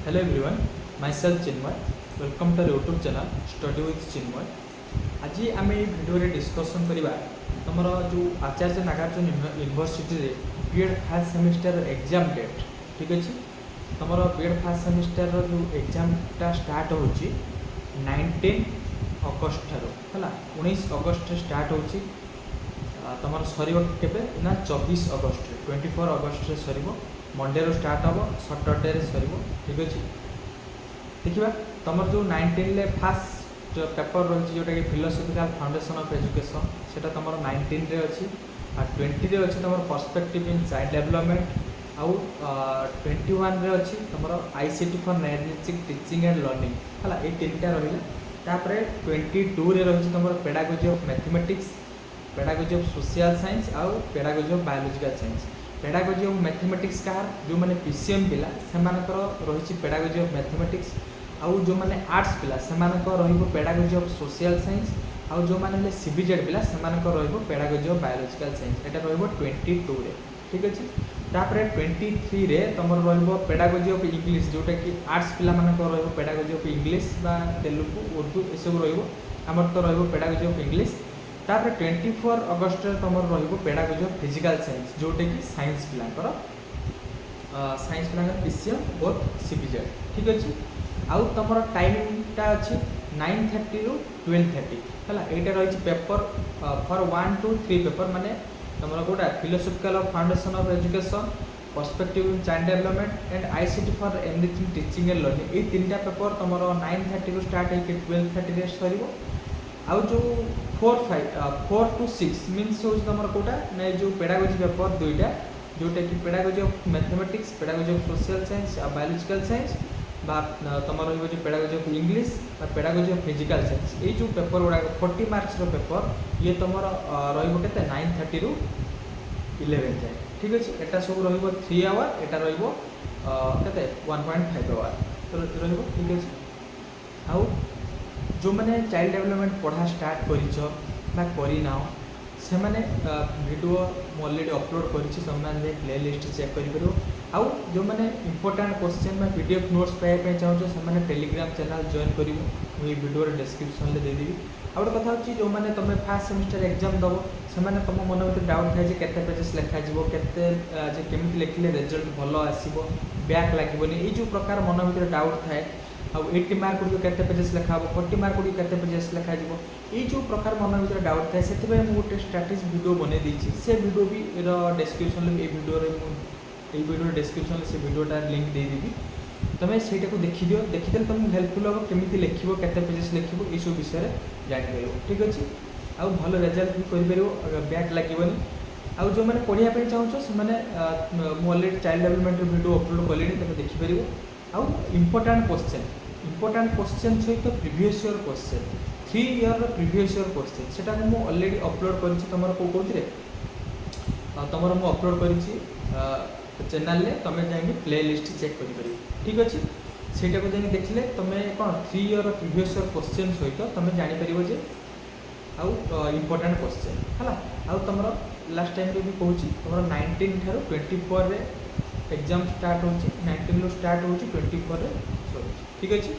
Hello everyone, myself Chinmay. Welcome to our YouTube channel Study with Chinmay. आज आम video discussion करवा तुम जो आचार्य नागार्जुन यूनिवर्सिटी रे BEd first semester exam date ठीक अच्छे तुम बीएड फर्स्ट सेमिस्टर जो एग्जामटा स्टार्ट हो 19 अगस्ट ठार है 19 अगस्ट स्टार्ट हो तुम सर के ना 24 अगस्ट 24 अगस्ट सर मंडे रू स्टार्ट हम सटरडे सर ठीक अच्छे देखा तुम जो 19 फास्ट पेपर रही जोटा कि फिलोसफिकल फाउंडेशन ऑफ एजुकेशन से तुम 19 रे अच्छी 20 रे अच्छी तुम पर्सपेक्टिव इन चाइल्ड डेवलपमेंट आउ 21 रे अच्छी तुम आईसीटी फॉर नाइरोलॉजिक टीचिंग एंड लर्निंग है ये तीन टा रहा 22 रे रही तुम pedagogy of mathematics pedagogy of social science आउ pedagogy of biological science pedagogy of mathematics कहार जो मैंने पीसीएम पिला सेमानकर रही पेडागोजी ऑफ मैथमेटिक्स आउ जो मैंने आर्ट्स पिला सेमानकर रहिबो पेडागोजी ऑफ सोशल साइंस आउ जो मैंने सीबीजेड पिला सेमानकर रहिबो पेडागोजी ऑफ बायोलॉजिकल साइंस एटा रहिबो 22 रे ठीक अछि तापर 23 रे तमर रहिबो पेडागोजी ऑफ इंग्लिश जोटा कि आर्ट्स पिला मानकर रहिबो पेडागोजी ऑफ इंग्लिश बा तेलुगु उर्दू ए सब रहिबो हमर तो रहिबो पेडागोजी ऑफ इंग्लिश तापर 24 अगस्ट तुम रहिबो pedagogy of physical science Jote कि साइंस पिलांकर पीसीएम बोथ सीबीजेड ठीक अच्छे आउ तुम टाइमिंगटा अच्छी 9:30 रू 12:30 है यहाँ रही पेपर फॉर 1 to 3 पेपर माने तुम गोटा philosophical foundation of education perspective in child development and ICT for everything teaching and learning ये तीन टा पेपर तुम 9:30 रू स्टार्ट होकर 12:30 सर आउ जो 4 to 6 मीन्स हूँ तुम कौटा ना जो पेडागोजी पेपर दुईटा जोटा कि pedagogy of mathematics pedagogy of social science आ बायोलॉजिकल साइंस बा तुम रही pedagogy of English pedagogy of physical science ये जो पेपर गुड़ा 40 मार्क्स पेपर ये तुम रही 9:30 रू 11 जाए ठीक अच्छे एटा सब रही 3 आवर एटा रही 1.5 आवर तो रही ठीक अच्छे आउ जो मैंने चाइल्ड डेवलपमेंट पढ़ा स्टार्ट करना से मैंने वीडियो ऑलरेडी अपलोड कर प्ले लिस्ट चेक कर आउ जो मैंने इंपोर्टेंट क्वेश्चन में पीडीएफ नोट्स पाइबा चाहूँ से टेलीग्राम चैनल जॉइन कर वीडियो डिस्क्रिप्शन में देदेवी आ गए कथा हो जो मैंने तुम फास्ट सेमिस्टर एग्जाम दब से तुम मन भर डाउट थाए केते पेजेस लिखाଯିव केमी लिखिले रिजल्ट भल आसो बैक लगे ये जो प्रकार मन भर डाउट थाए आ 80 मार्क गुड़ी केते पेजेस लिखा 40 मार्क गुड़ी केते पेजेस लिखा ये जो प्रकार मन भर डाउट थाए से गोटे स्ट्राटेजी वीडियो बने देछि से वीडियो भी डिस्क्रिप्शन में वीडियो डिस्क्रिप्शन से वीडियोटा लिंक दे देवी तुम से देखीद देखीदे तुमको हेल्पफुल हम केमी लिख केते पेजेस लिख ये सब विषय जापर ठीक अच्छे आउ भल रिजल्ट भी कर बैक लगे आउ जो मैंने पढ़ाई चाहूँ से already child development video upload कले तुम देखिपर आउ इम्पोर्टाट क्वेश्चन सहित previous year question 3 year previous year question से मुझे ऑलरेडी अपलोड कर तुम कौन तुम मुझे अपलोड कर चैनल तुम जाए प्ले लिस्ट चेक कर ठीक अच्छे सेटा को जाए देखले तुम कौन 3 ईयर प्रीवियस ईयर क्वेश्चन सहित तुम जापर जे आउ इम्पोर्टाट क्वेश्चन है आउ तुम लास्ट टाइम भी कहूँ तुम 19 ठार 24 रे एग्जाम स्टार्ट हो 19 रू स्टार्ट हो 24 रे सर ठीक अच्छे।